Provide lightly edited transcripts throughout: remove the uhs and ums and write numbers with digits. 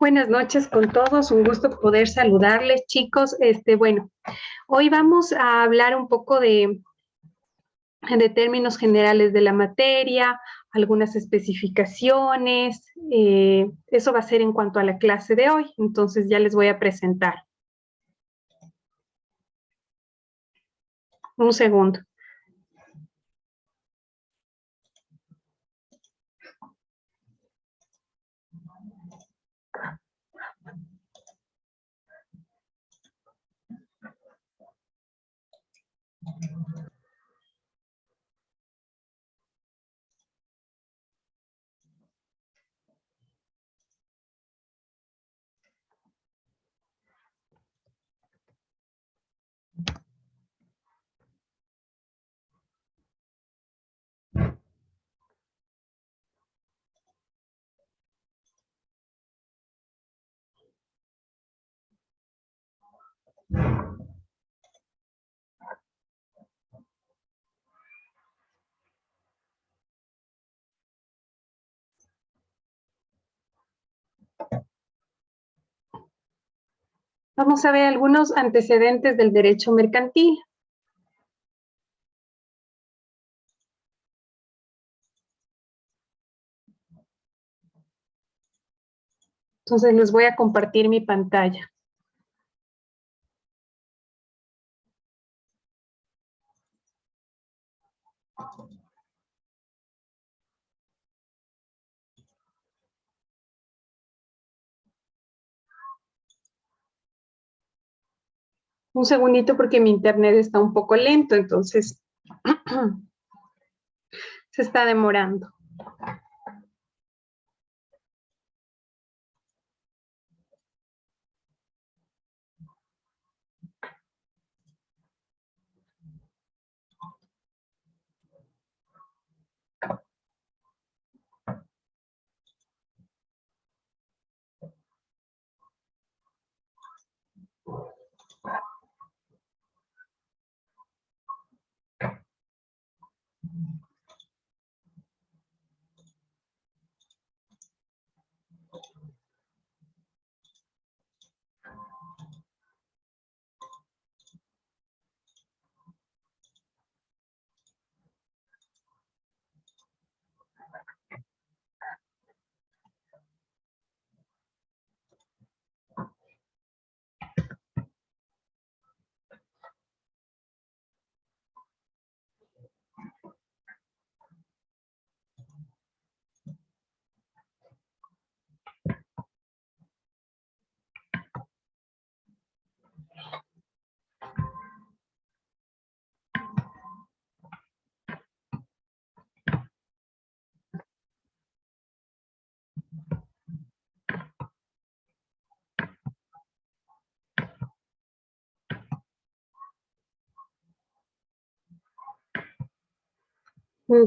Buenas noches con todos, un gusto poder saludarles, chicos. Bueno, hoy vamos a hablar un poco de términos generales de la materia, algunas especificaciones. Eso va a ser en cuanto a la clase de hoy, entonces ya les voy a presentar. Un segundo. Vamos a ver algunos antecedentes del derecho mercantil. Entonces les voy a compartir mi pantalla. Un segundito porque mi internet está un poco lento, entonces se está demorando.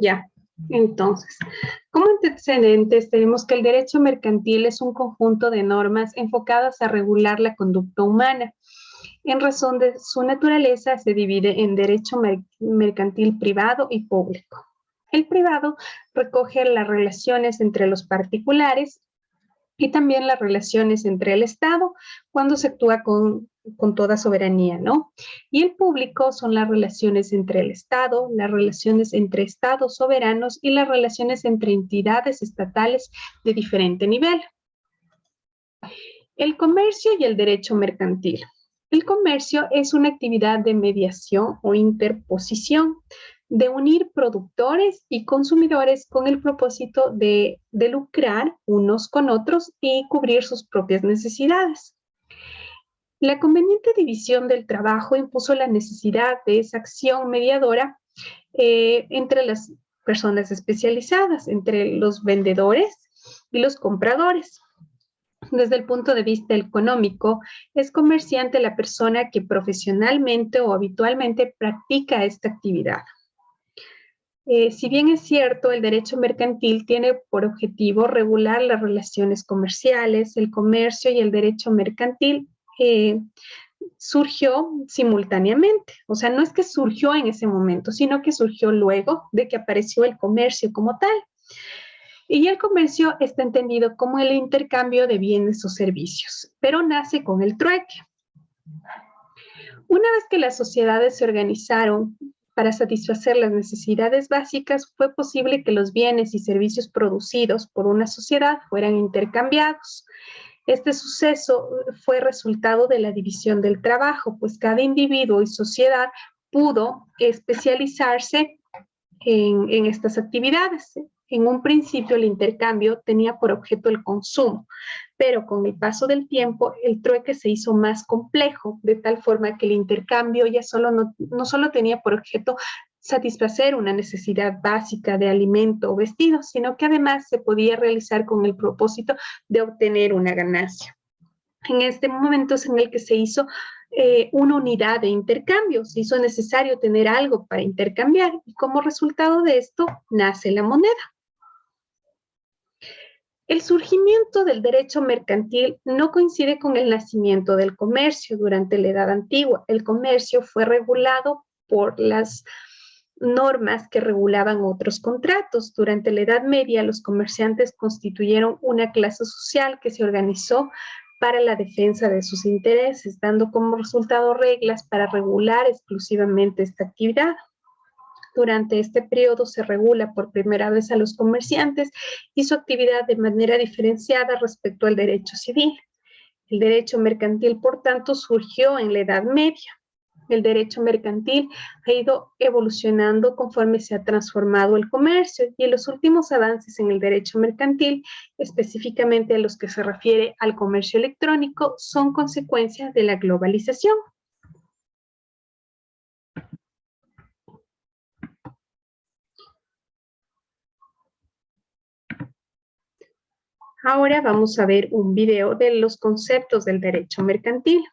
Ya, entonces, como antecedentes tenemos que el derecho mercantil es un conjunto de normas enfocadas a regular la conducta humana. En razón de su naturaleza, se divide en derecho mercantil privado y público. El privado recoge las relaciones entre los particulares y también las relaciones entre el Estado cuando se actúa con toda soberanía, ¿no? Y el público son las relaciones entre el Estado, las relaciones entre estados soberanos y las relaciones entre entidades estatales de diferente nivel. El comercio y el derecho mercantil. El comercio es una actividad de mediación o interposición de unir productores y consumidores con el propósito de lucrar unos con otros y cubrir sus propias necesidades. La conveniente división del trabajo impuso la necesidad de esa acción mediadora entre las personas especializadas, entre los vendedores y los compradores. Desde el punto de vista económico, es comerciante la persona que profesionalmente o habitualmente practica esta actividad. Si bien es cierto, el derecho mercantil tiene por objetivo regular las relaciones comerciales, el comercio y el derecho mercantil surgió simultáneamente. O sea, no es que surgió en ese momento, sino que surgió luego de que apareció el comercio como tal. Y el comercio está entendido como el intercambio de bienes o servicios, pero nace con el trueque. Una vez que las sociedades se organizaron para satisfacer las necesidades básicas, fue posible que los bienes y servicios producidos por una sociedad fueran intercambiados. Este suceso fue resultado de la división del trabajo, pues cada individuo y sociedad pudo especializarse en estas actividades. En un principio el intercambio tenía por objeto el consumo, pero con el paso del tiempo el trueque se hizo más complejo, de tal forma que el intercambio ya no solo tenía por objeto satisfacer una necesidad básica de alimento o vestido, sino que además se podía realizar con el propósito de obtener una ganancia. En este momento es en el que se hizo una unidad de intercambio, se hizo necesario tener algo para intercambiar y como resultado de esto nace la moneda. El surgimiento del derecho mercantil no coincide con el nacimiento del comercio durante la Edad Antigua. El comercio fue regulado por las normas que regulaban otros contratos. Durante la Edad Media, los comerciantes constituyeron una clase social que se organizó para la defensa de sus intereses, dando como resultado reglas para regular exclusivamente esta actividad. Durante este periodo se regula por primera vez a los comerciantes y su actividad de manera diferenciada respecto al derecho civil. El derecho mercantil, por tanto, surgió en la Edad Media. El derecho mercantil ha ido evolucionando conforme se ha transformado el comercio y los últimos avances en el derecho mercantil, específicamente a los que se refiere al comercio electrónico, son consecuencias de la globalización. Ahora vamos a ver un video de los conceptos del derecho mercantil.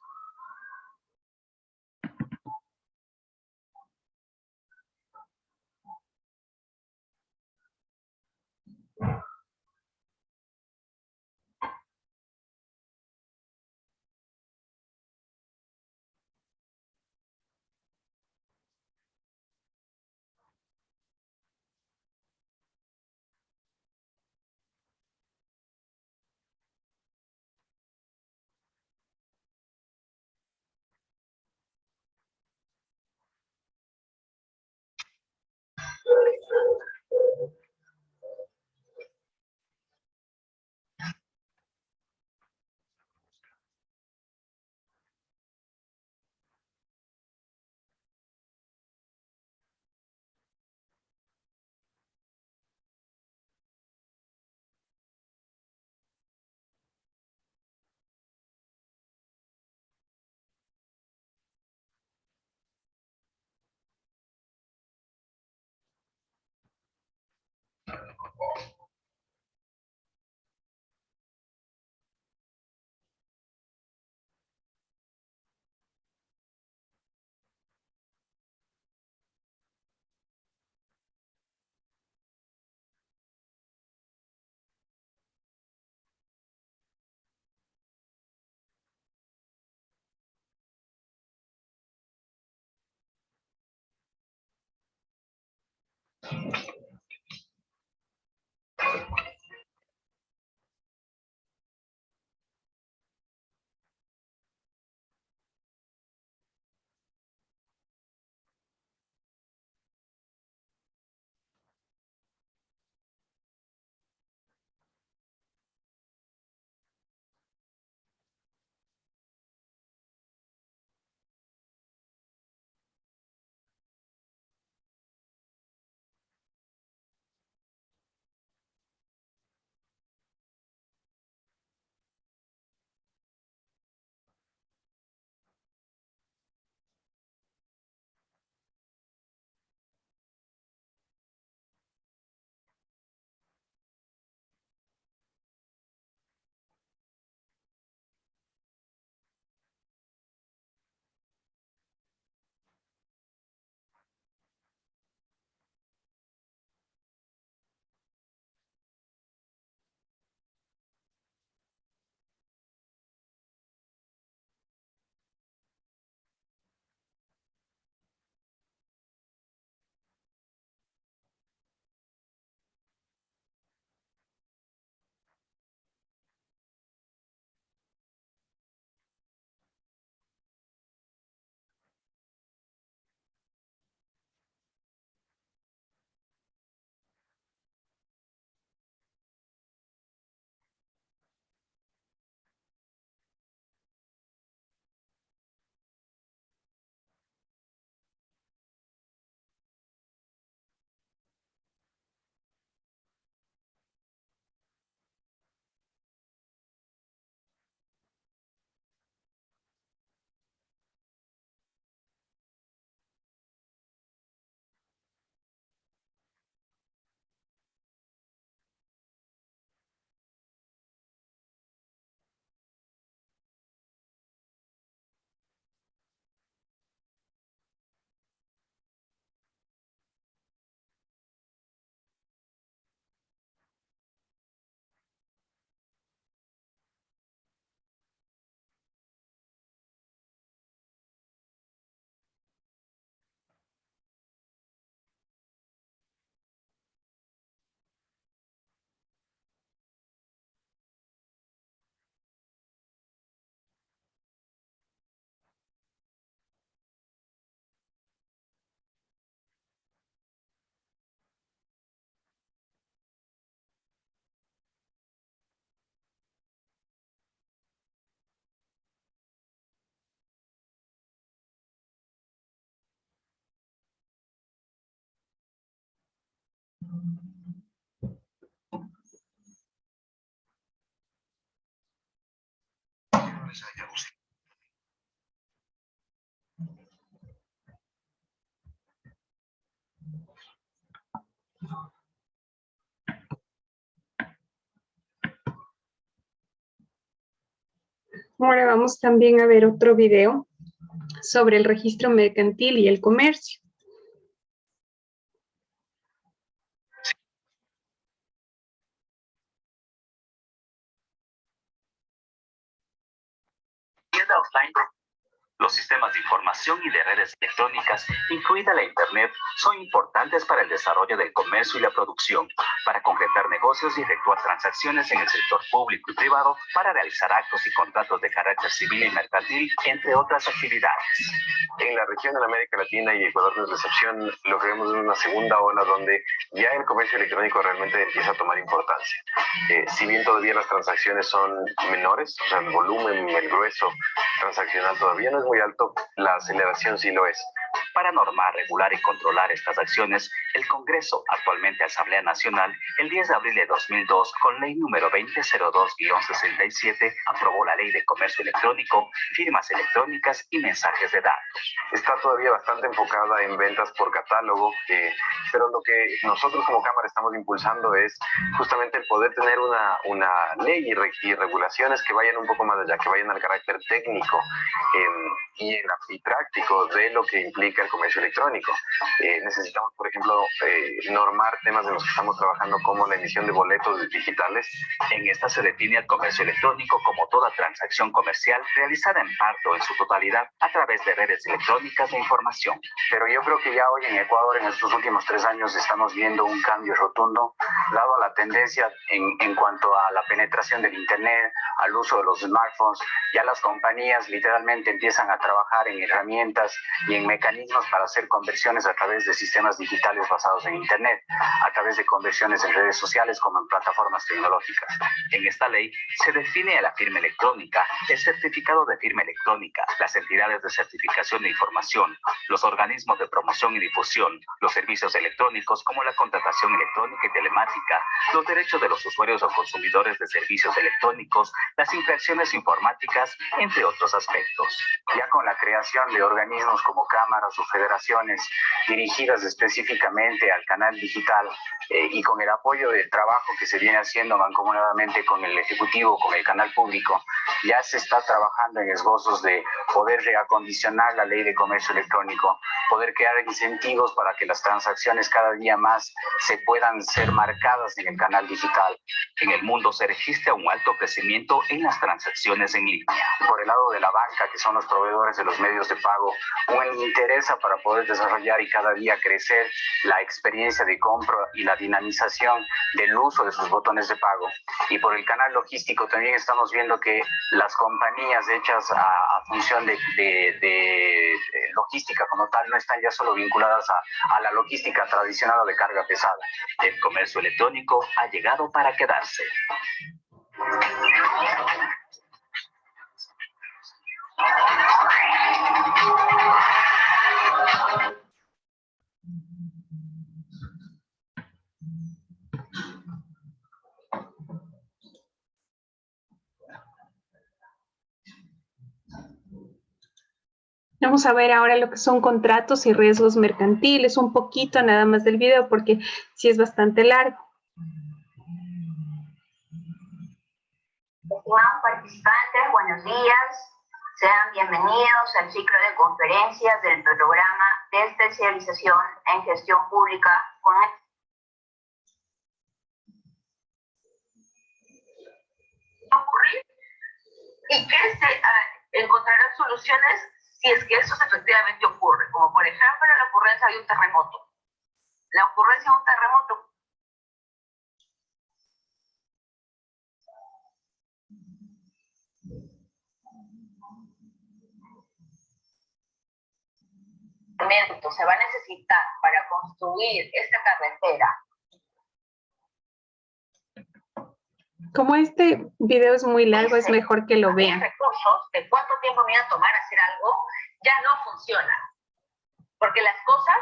Ahora vamos también a ver otro video sobre el registro mercantil y el comercio. Tienda offline. Los sistemas de información y de redes electrónicas, incluida la Internet, son importantes para el desarrollo del comercio y la producción, para concretar negocios y efectuar transacciones en el sector público y privado, para realizar actos y contratos de carácter civil y mercantil, entre otras actividades. En la región de América Latina y Ecuador no es la excepción, lo que vemos es una segunda ola donde ya el comercio electrónico realmente empieza a tomar importancia. Si bien todavía las transacciones son menores, o sea, el volumen, el grueso transaccional todavía no es muy alto, la aceleración sí lo es. Para normar, regular y controlar estas acciones, el Congreso, actualmente Asamblea Nacional, el 10 de abril de 2002, con ley número 2002-67, aprobó la Ley de Comercio Electrónico, firmas electrónicas y mensajes de datos. Está todavía bastante enfocada en ventas por catálogo, pero lo que nosotros como Cámara estamos impulsando es justamente el poder tener una ley y regulaciones que vayan un poco más allá, que vayan al carácter técnico y práctico de lo que implica el comercio electrónico. Necesitamos, por ejemplo, normar temas en los que estamos trabajando como la emisión de boletos digitales. En esta se define el comercio electrónico como toda transacción comercial realizada en parte o en su totalidad a través de redes electrónicas de información. Pero yo creo que ya hoy en Ecuador, en estos últimos 3 años, estamos viendo un cambio rotundo, dado a la tendencia en cuanto a la penetración del Internet, al uso de los smartphones. Ya las compañías literalmente empiezan a trabajar en herramientas y en mecanismos para hacer conversiones a través de sistemas digitales basados en Internet, a través de conversiones en redes sociales como en plataformas tecnológicas. En esta ley se define a la firma electrónica, el certificado de firma electrónica, las entidades de certificación de información, los organismos de promoción y difusión, los servicios electrónicos como la contratación electrónica y telemática, los derechos de los usuarios o consumidores de servicios electrónicos, las infracciones informáticas, entre otros aspectos. Ya con la creación de organismos como cámaras o federaciones dirigidas específicamente al canal digital y con el apoyo del trabajo que se viene haciendo mancomunadamente con el Ejecutivo, con el canal público, ya se está trabajando en esbozos de poder reacondicionar la ley de comercio electrónico, poder crear incentivos para que las transacciones cada día más se puedan ser marcadas en el canal digital. En el mundo se registra un alto crecimiento en las transacciones en línea. Por el lado de la banca, que son los proveedores de los medios de pago, un interesa para poder desarrollar y cada día crecer la experiencia de compra y la dinamización del uso de sus botones de pago. Y por el canal logístico también estamos viendo que las compañías hechas a función de logística como tal no están ya solo vinculadas a la logística tradicional o de carga pesada. El comercio electrónico ha llegado para quedarse. Vamos a ver ahora lo que son contratos y riesgos mercantiles, un poquito nada más del video porque sí es bastante largo. Estimados participantes, buenos días. Sean bienvenidos al ciclo de conferencias del programa de especialización en gestión pública con ocurrir y que se encontrarán soluciones si es que eso efectivamente ocurre, como por ejemplo la ocurrencia de un terremoto. La ocurrencia de un terremoto se va a necesitar para construir esta carretera. Como este video es muy largo, es mejor que lo vean. Recursos de cuánto tiempo me va a tomar hacer algo ya no funciona. porque las cosas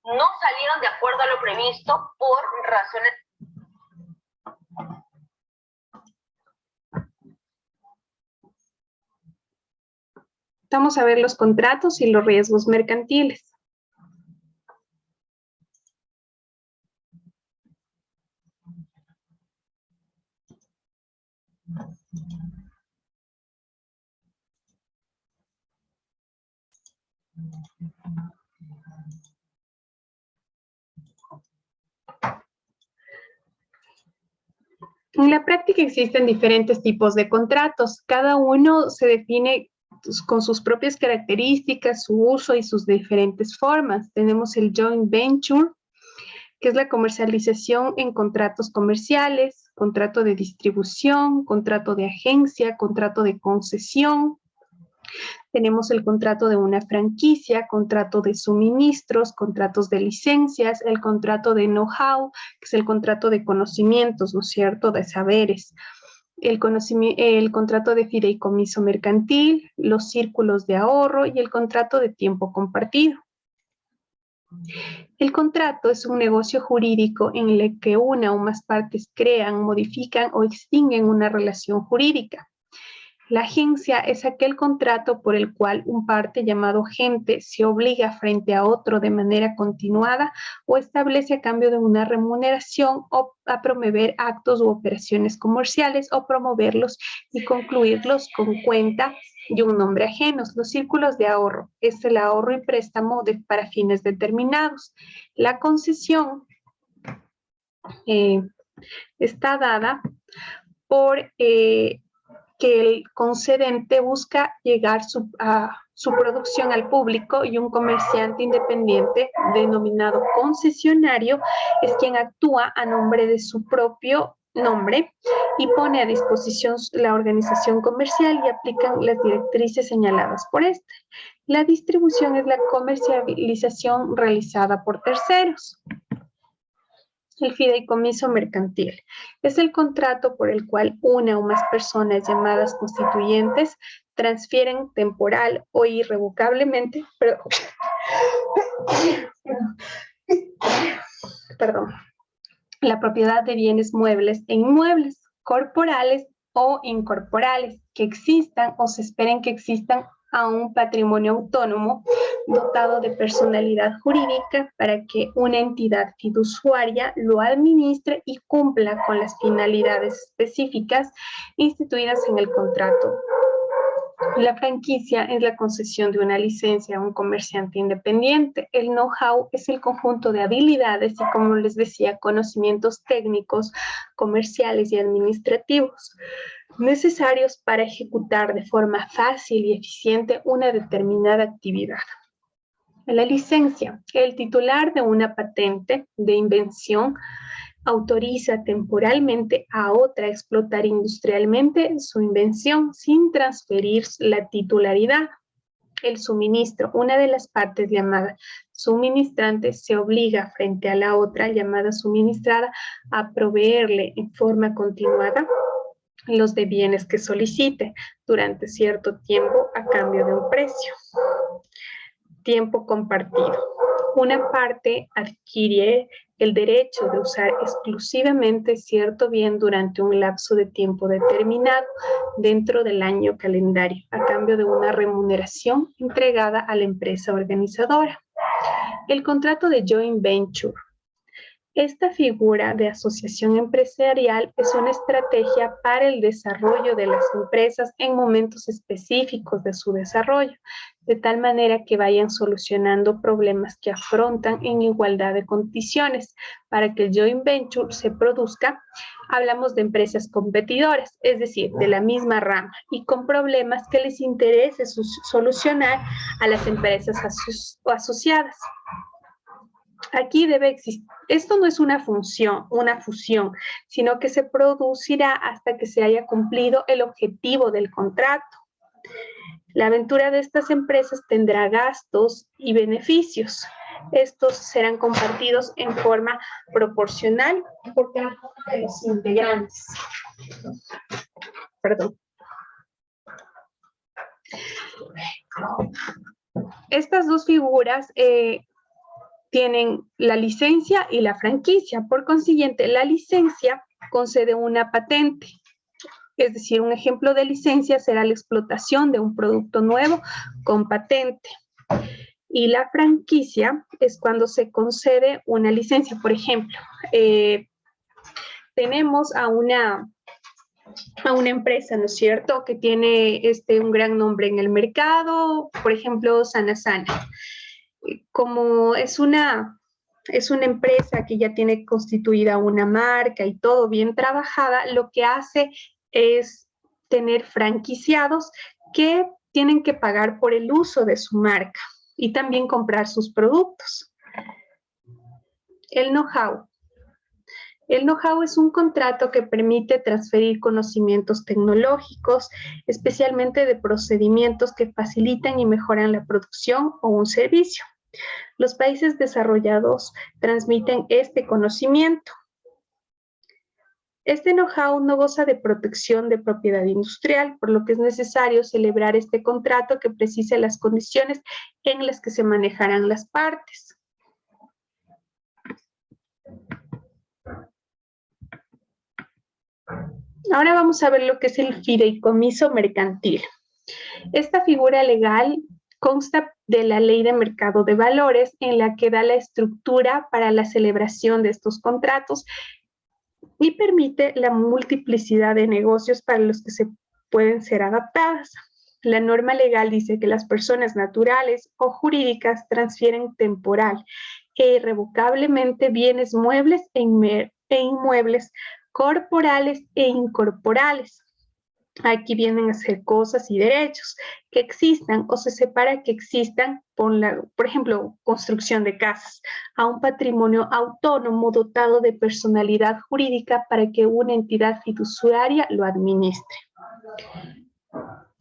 no salieron de acuerdo a lo previsto por razones. Vamos a ver los contratos y los riesgos mercantiles. En la práctica existen diferentes tipos de contratos. Cada uno se define con sus propias características, su uso y sus diferentes formas. Tenemos el joint venture, que es la comercialización en contratos comerciales, contrato de distribución, contrato de agencia, contrato de concesión. Tenemos el contrato de una franquicia, contrato de suministros, contratos de licencias, el contrato de know-how, que es el contrato de conocimientos, ¿no es cierto?, de saberes. El contrato de fideicomiso mercantil, los círculos de ahorro y el contrato de tiempo compartido. El contrato es un negocio jurídico en el que una o más partes crean, modifican o extinguen una relación jurídica. La agencia es aquel contrato por el cual un parte llamado agente se obliga frente a otro de manera continuada o establece a cambio de una remuneración o a promover actos u operaciones comerciales o promoverlos y concluirlos con cuenta de un nombre ajeno. Los círculos de ahorro es el ahorro y préstamo para fines determinados. La concesión está dada por que el concedente busca llegar a su producción al público y un comerciante independiente denominado concesionario es quien actúa a nombre de su propio nombre y pone a disposición la organización comercial y aplican las directrices señaladas por este. La distribución es la comercialización realizada por terceros. El fideicomiso mercantil es el contrato por el cual una o más personas llamadas constituyentes transfieren temporal o irrevocablemente, la propiedad de bienes muebles e inmuebles, corporales o incorporales, que existan o se esperen que existan a un patrimonio autónomo dotado de personalidad jurídica para que una entidad fiduciaria lo administre y cumpla con las finalidades específicas instituidas en el contrato. La franquicia es la concesión de una licencia a un comerciante independiente. El know-how es el conjunto de habilidades y, como les decía, conocimientos técnicos, comerciales y administrativos necesarios para ejecutar de forma fácil y eficiente una determinada actividad. La licencia, el titular de una patente de invención autoriza temporalmente a otra a explotar industrialmente su invención sin transferir la titularidad. El suministro, una de las partes llamada suministrante se obliga frente a la otra llamada suministrada a proveerle en forma continuada los de bienes que solicite durante cierto tiempo a cambio de un precio. Tiempo compartido. Una parte adquiere el derecho de usar exclusivamente cierto bien durante un lapso de tiempo determinado dentro del año calendario, a cambio de una remuneración entregada a la empresa organizadora. El contrato de joint venture. Esta figura de asociación empresarial es una estrategia para el desarrollo de las empresas en momentos específicos de su desarrollo, de tal manera que vayan solucionando problemas que afrontan en igualdad de condiciones. Para que el joint venture se produzca, hablamos de empresas competidoras, es decir, de la misma rama, y con problemas que les interese solucionar a las empresas asociadas. Aquí debe existir, esto no es una fusión, sino que se producirá hasta que se haya cumplido el objetivo del contrato. La aventura de estas empresas tendrá gastos y beneficios. Estos serán compartidos en forma proporcional por cada uno de los integrantes. Perdón. Estas dos figuras tienen la licencia y la franquicia. Por consiguiente, la licencia concede una patente. Es decir, un ejemplo de licencia será la explotación de un producto nuevo con patente. Y la franquicia es cuando se concede una licencia. Por ejemplo, tenemos a una empresa, ¿no es cierto?, que tiene un gran nombre en el mercado, por ejemplo, Sana Sana. Como es una empresa que ya tiene constituida una marca y todo bien trabajada, lo que hace es tener franquiciados que tienen que pagar por el uso de su marca y también comprar sus productos. El know-how. El know-how es un contrato que permite transferir conocimientos tecnológicos, especialmente de procedimientos que facilitan y mejoran la producción o un servicio. Los países desarrollados transmiten este conocimiento. Este know-how no goza de protección de propiedad industrial, por lo que es necesario celebrar este contrato que precise las condiciones en las que se manejarán las partes. Ahora vamos a ver lo que es el fideicomiso mercantil. Esta figura legal consta de la Ley de Mercado de Valores, en la que da la estructura para la celebración de estos contratos y permite la multiplicidad de negocios para los que se pueden ser adaptadas. La norma legal dice que las personas naturales o jurídicas transfieren temporal e irrevocablemente bienes muebles e inmuebles, corporales e incorporales. Aquí vienen a ser cosas y derechos que existan o se separa que existan, por ejemplo, construcción de casas, a un patrimonio autónomo dotado de personalidad jurídica para que una entidad fiduciaria lo administre.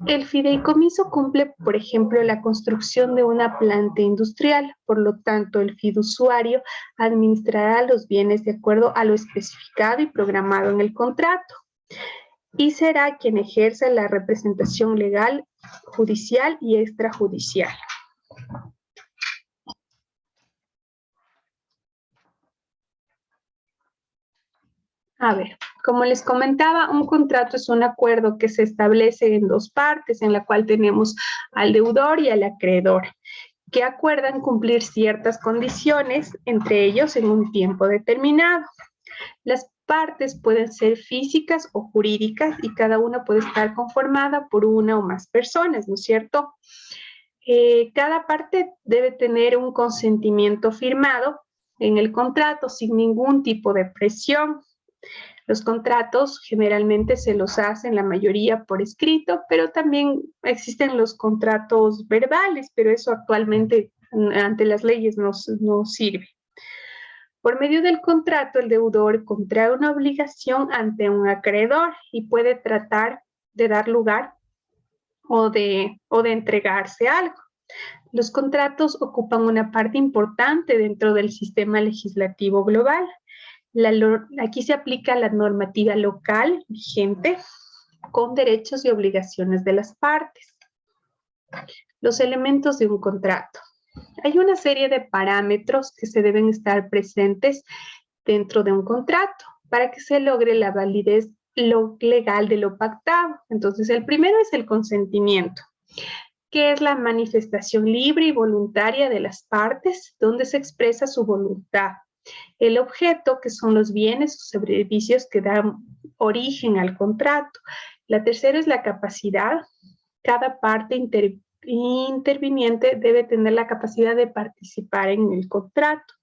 El fideicomiso cumple, por ejemplo, la construcción de una planta industrial. Por lo tanto, el fiduciario administrará los bienes de acuerdo a lo especificado y programado en el contrato, y será quien ejerza la representación legal, judicial y extrajudicial. A ver, como les comentaba, un contrato es un acuerdo que se establece en dos partes, en la cual tenemos al deudor y al acreedor, que acuerdan cumplir ciertas condiciones, entre ellos en un tiempo determinado. Las partes pueden ser físicas o jurídicas y cada una puede estar conformada por una o más personas, ¿no es cierto? Cada parte debe tener un consentimiento firmado en el contrato sin ningún tipo de presión. Los contratos generalmente se los hacen la mayoría por escrito, pero también existen los contratos verbales, pero eso actualmente ante las leyes no sirve. Por medio del contrato, el deudor contrae una obligación ante un acreedor y puede tratar de dar lugar o de entregarse algo. Los contratos ocupan una parte importante dentro del sistema legislativo global. Aquí se aplica la normativa local vigente con derechos y obligaciones de las partes. Los elementos de un contrato. Hay una serie de parámetros que se deben estar presentes dentro de un contrato para que se logre la validez legal de lo pactado. Entonces, el primero es el consentimiento, que es la manifestación libre y voluntaria de las partes, donde se expresa su voluntad. El objeto, que son los bienes o servicios que dan origen al contrato. La tercera es la capacidad. Cada parte interviniente debe tener la capacidad de participar en el contrato.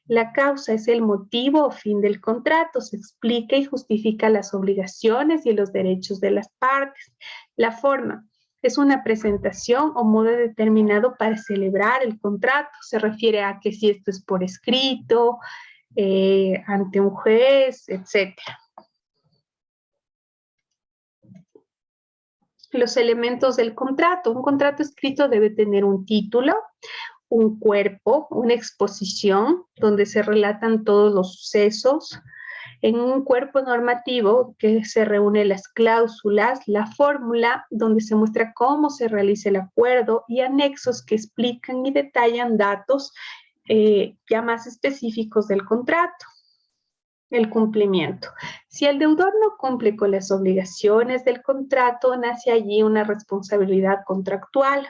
La causa es el motivo o fin del contrato. Se explica y justifica las obligaciones y los derechos de las partes. La forma es una presentación o modo determinado para celebrar el contrato. Se refiere a que si esto es por escrito, ante un juez, etc. Los elementos del contrato. Un contrato escrito debe tener un título, un cuerpo, una exposición donde se relatan todos los sucesos. en un cuerpo normativo que se reúne las cláusulas, la fórmula donde se muestra cómo se realiza el acuerdo y anexos que explican y detallan datos ya más específicos del contrato. El cumplimiento. Si el deudor no cumple con las obligaciones del contrato, nace allí una responsabilidad contractual.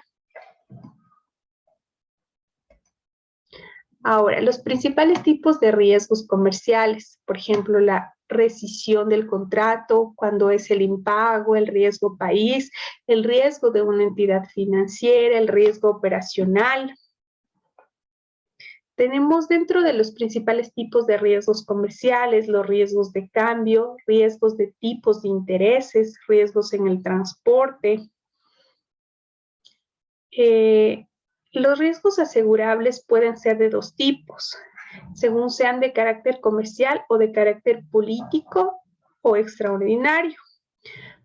Ahora, los principales tipos de riesgos comerciales, por ejemplo, la rescisión del contrato, cuando es el impago, el riesgo país, el riesgo de una entidad financiera, el riesgo operacional. Tenemos dentro de los principales tipos de riesgos comerciales los riesgos de cambio, riesgos de tipos de intereses, riesgos en el transporte. Los riesgos asegurables pueden ser de dos tipos, según sean de carácter comercial o de carácter político o extraordinario.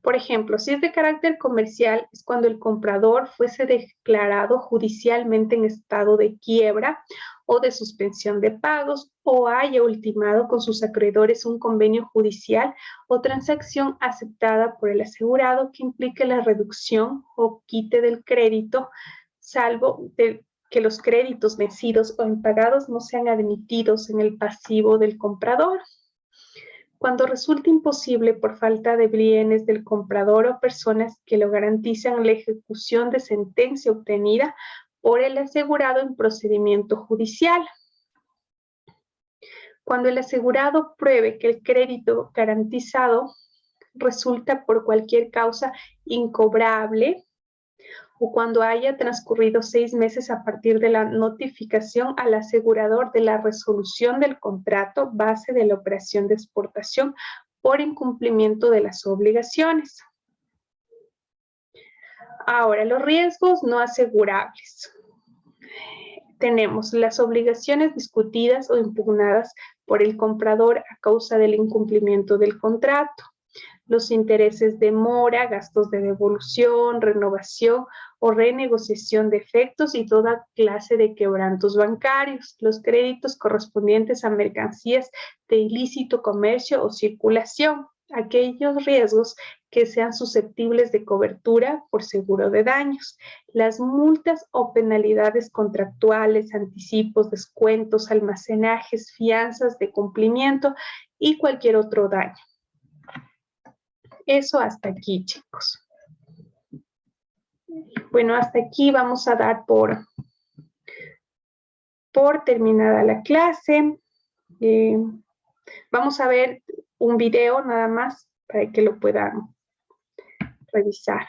Por ejemplo, si es de carácter comercial, es cuando el comprador fuese declarado judicialmente en estado de quiebra o de suspensión de pagos o haya ultimado con sus acreedores un convenio judicial o transacción aceptada por el asegurado que implique la reducción o quite del crédito, salvo que los créditos vencidos o impagados no sean admitidos en el pasivo del comprador. Cuando resulte imposible por falta de bienes del comprador o personas que lo garantizan la ejecución de sentencia obtenida por el asegurado en procedimiento judicial. Cuando el asegurado pruebe que el crédito garantizado resulta por cualquier causa incobrable, o cuando haya transcurrido 6 meses a partir de la notificación al asegurador de la resolución del contrato base de la operación de exportación por incumplimiento de las obligaciones. Ahora, los riesgos no asegurables. Tenemos las obligaciones discutidas o impugnadas por el comprador a causa del incumplimiento del contrato, los intereses de mora, gastos de devolución, renovación o renegociación de efectos y toda clase de quebrantos bancarios, los créditos correspondientes a mercancías de ilícito comercio o circulación, aquellos riesgos que sean susceptibles de cobertura por seguro de daños, las multas o penalidades contractuales, anticipos, descuentos, almacenajes, fianzas de cumplimiento y cualquier otro daño. Eso hasta aquí, chicos. Bueno, hasta aquí vamos a dar por terminada la clase. Vamos a ver un video nada más para que lo puedan revisar.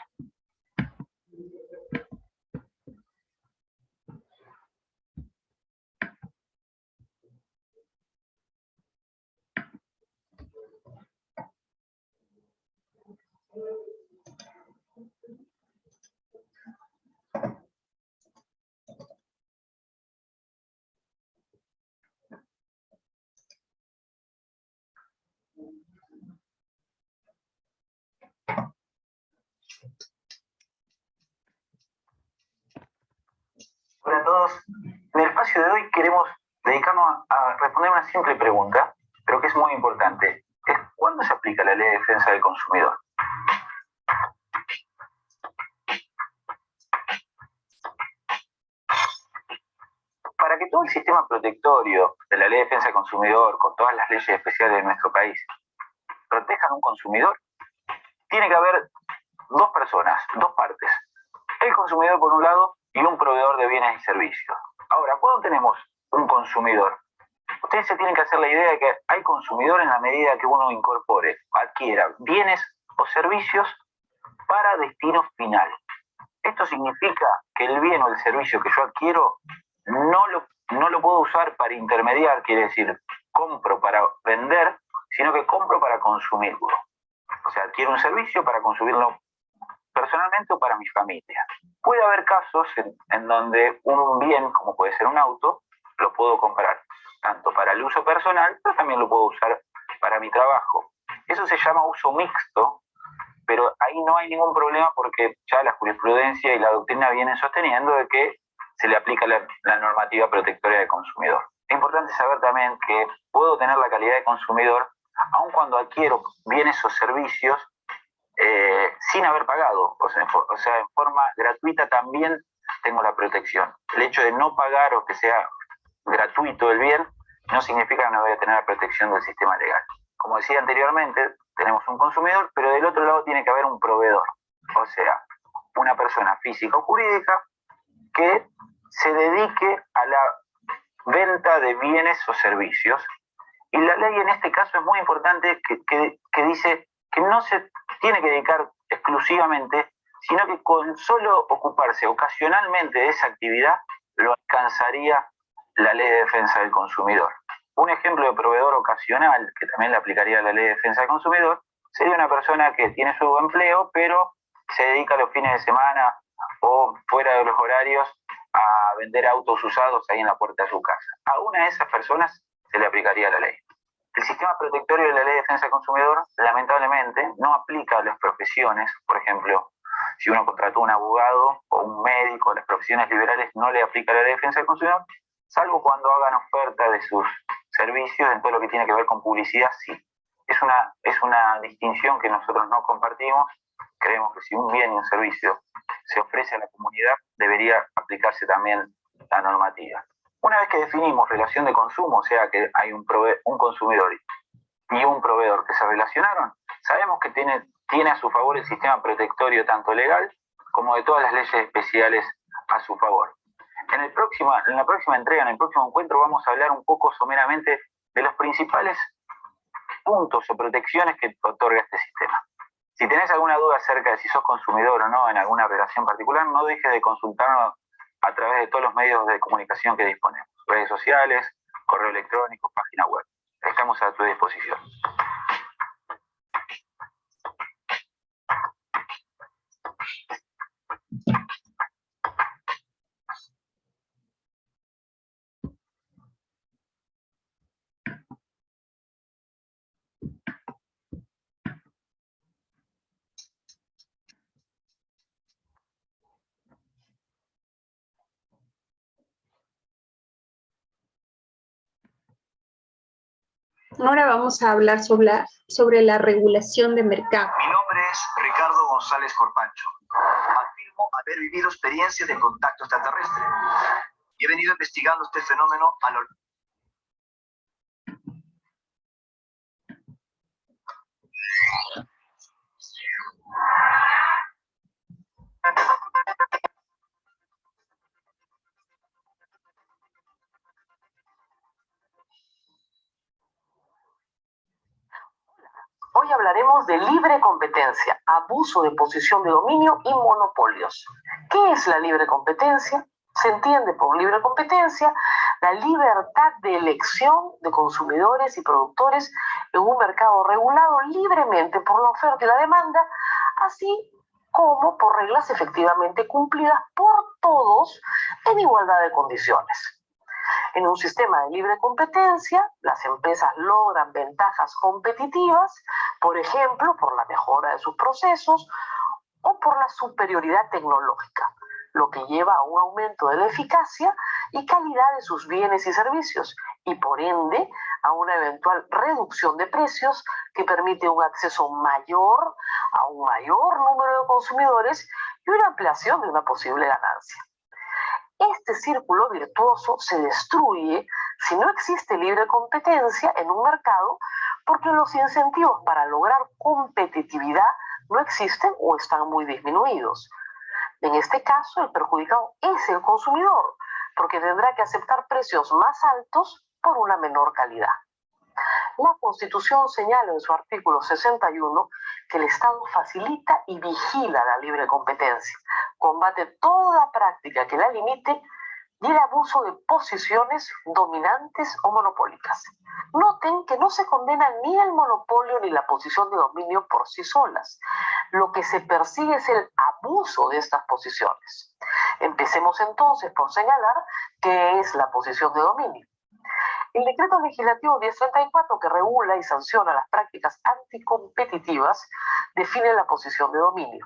Hola a todos. En el espacio de hoy queremos dedicarnos a responder una simple pregunta, pero que es muy importante. Es ¿cuándo se aplica la Ley de Defensa del Consumidor? Para que todo el sistema protectorio de la Ley de Defensa del Consumidor, con todas las leyes especiales de nuestro país, protejan a un consumidor, tiene que haber dos personas, dos partes. El consumidor por un lado y un proveedor de bienes y servicios. Ahora, ¿cuándo tenemos un consumidor? Ustedes se tienen que hacer la idea de que hay consumidor en la medida que uno incorpore, adquiera bienes o servicios para destino final. Esto significa que el bien o el servicio que yo adquiero no lo puedo usar para intermediar, quiere decir, compro para vender, sino que compro para consumirlo. O sea, adquiero un servicio para consumirlo personalmente o para mi familia. Puede haber casos en donde un bien, como puede ser un auto, lo puedo comprar tanto para el uso personal, pero también lo puedo usar para mi trabajo. Eso se llama uso mixto, pero ahí no hay ningún problema porque ya la jurisprudencia y la doctrina vienen sosteniendo de que se le aplica la normativa protectoria del consumidor. Es importante saber también que puedo tener la calidad de consumidor aun cuando adquiero bienes o servicios sin haber pagado, o sea, en forma gratuita también tengo la protección. El hecho de no pagar o que sea gratuito el bien no significa que no voy a tener la protección del sistema legal. Como decía anteriormente, tenemos un consumidor, pero del otro lado tiene que haber un proveedor, o sea, una persona física o jurídica que se dedique a la venta de bienes o servicios. Y la ley en este caso es muy importante que dice que no se tiene que dedicar exclusivamente, sino que con solo ocuparse ocasionalmente de esa actividad lo alcanzaría la Ley de Defensa del Consumidor. Un ejemplo de proveedor ocasional, que también le aplicaría la Ley de Defensa del Consumidor, sería una persona que tiene su empleo, pero se dedica los fines de semana o fuera de los horarios a vender autos usados ahí en la puerta de su casa. A una de esas personas se le aplicaría la ley. El sistema protectorio de la Ley de Defensa del Consumidor, lamentablemente, no aplica a las profesiones. Por ejemplo, si uno contrató un abogado o un médico, las profesiones liberales no le aplica la Ley de Defensa del Consumidor, salvo cuando hagan oferta de sus servicios en todo lo que tiene que ver con publicidad, sí. Es una distinción que nosotros no compartimos. Creemos que si un bien y un servicio se ofrece a la comunidad, debería aplicarse también la normativa. Una vez que definimos relación de consumo, o sea que hay un consumidor y un proveedor que se relacionaron, sabemos que tiene a su favor el sistema protectorio tanto legal como de todas las leyes especiales a su favor. En la próxima entrega, en el próximo encuentro, vamos a hablar un poco someramente de los principales puntos o protecciones que otorga este sistema. Si tenés alguna duda acerca de si sos consumidor o no en alguna relación particular, no dejes de consultarnos a través de todos los medios de comunicación que disponemos, redes sociales, correo electrónico, página web. Estamos a tu disposición. Ahora vamos a hablar sobre la regulación de mercado. Mi nombre es Ricardo González Corpancho. Afirmo haber vivido experiencias de contacto extraterrestre y he venido investigando este fenómeno a lo largo. Hoy hablaremos de libre competencia, abuso de posición de dominio y monopolios. ¿Qué es la libre competencia? Se entiende por libre competencia la libertad de elección de consumidores y productores en un mercado regulado libremente por la oferta y la demanda, así como por reglas efectivamente cumplidas por todos en igualdad de condiciones. En un sistema de libre competencia, las empresas logran ventajas competitivas, por ejemplo, por la mejora de sus procesos o por la superioridad tecnológica, lo que lleva a un aumento de la eficacia y calidad de sus bienes y servicios y, por ende, a una eventual reducción de precios que permite un acceso mayor a un mayor número de consumidores y una ampliación de una posible ganancia. Este círculo virtuoso se destruye si no existe libre competencia en un mercado porque los incentivos para lograr competitividad no existen o están muy disminuidos. En este caso, el perjudicado es el consumidor, porque tendrá que aceptar precios más altos por una menor calidad. La Constitución señala en su artículo 61 que el Estado facilita y vigila la libre competencia, combate toda práctica que la limite y el abuso de posiciones dominantes o monopólicas. Noten que no se condena ni el monopolio ni la posición de dominio por sí solas. Lo que se persigue es el abuso de estas posiciones. Empecemos entonces por señalar qué es la posición de dominio. El decreto legislativo 1034, que regula y sanciona las prácticas anticompetitivas, define la posición de dominio.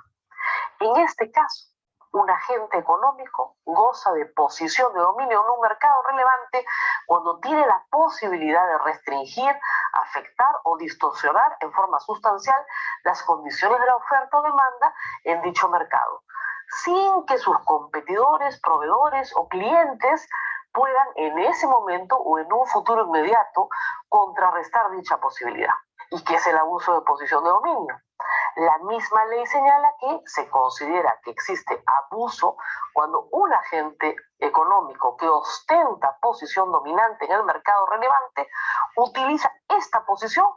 En este caso, un agente económico goza de posición de dominio en un mercado relevante cuando tiene la posibilidad de restringir afectar o distorsionar en forma sustancial las condiciones de la oferta o demanda en dicho mercado, sin que sus competidores, proveedores o clientes puedan en ese momento o en un futuro inmediato contrarrestar dicha posibilidad. ¿Y qué es el abuso de posición de dominio? La misma ley señala que se considera que existe abuso cuando un agente económico que ostenta posición dominante en el mercado relevante utiliza esta posición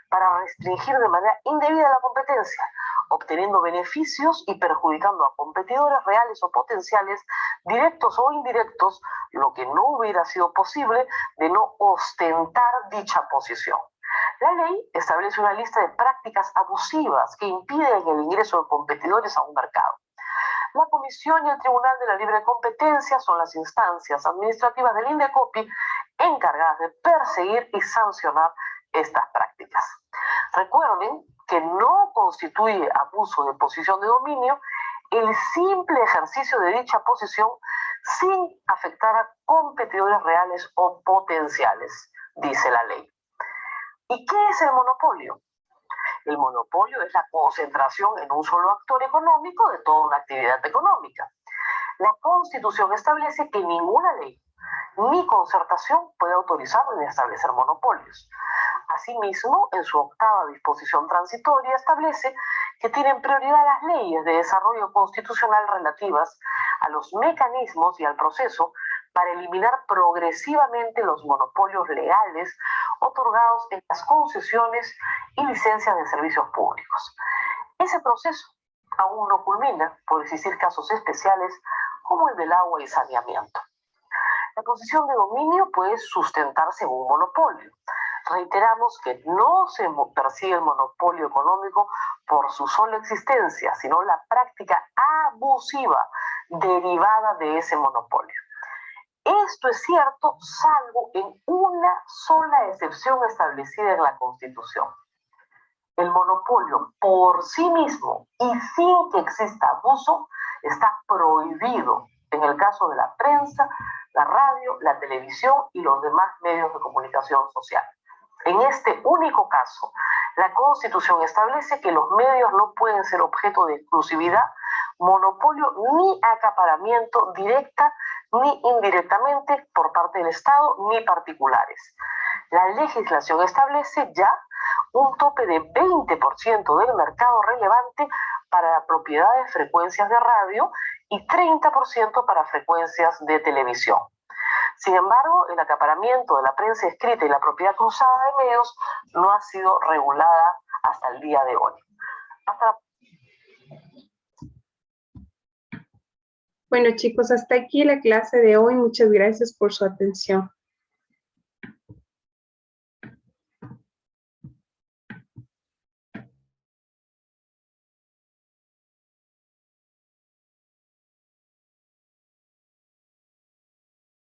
para restringir de manera indebida la competencia, obteniendo beneficios y perjudicando a competidores reales o potenciales, directos o indirectos, lo que no hubiera sido posible de no ostentar dicha posición. La ley establece una lista de prácticas abusivas que impiden el ingreso de competidores a un mercado. La Comisión y el Tribunal de la Libre Competencia son las instancias administrativas del INDECOPI encargadas de perseguir y sancionar estas prácticas. Recuerden que no constituye abuso de posición de dominio el simple ejercicio de dicha posición sin afectar a competidores reales o potenciales, dice la ley. ¿Y qué es el monopolio? El monopolio es la concentración en un solo actor económico de toda una actividad económica. La Constitución establece que ninguna ley ni concertación puede autorizar ni establecer monopolios. Asimismo, en su 8ª disposición transitoria establece que tienen prioridad las leyes de desarrollo constitucional relativas a los mecanismos y al proceso para eliminar progresivamente los monopolios legales otorgados en las concesiones y licencias de servicios públicos. Ese proceso aún no culmina por existir casos especiales como el del agua y saneamiento. La posición de dominio puede sustentarse en un monopolio. Reiteramos que no se persigue el monopolio económico por su sola existencia, sino la práctica abusiva derivada de ese monopolio. Esto es cierto, salvo en una sola excepción establecida en la Constitución. El monopolio por sí mismo y sin que exista abuso está prohibido en el caso de la prensa, la radio, la televisión y los demás medios de comunicación social. En este único caso, la Constitución establece que los medios no pueden ser objeto de exclusividad, monopolio ni acaparamiento directa ni indirectamente por parte del Estado ni particulares. La legislación establece ya un tope de 20% del mercado relevante para la propiedad de frecuencias de radio y 30% para frecuencias de televisión. Sin embargo, el acaparamiento de la prensa escrita y la propiedad cruzada de medios no ha sido regulada hasta el día de hoy. Bueno, chicos, hasta aquí la clase de hoy. Muchas gracias por su atención.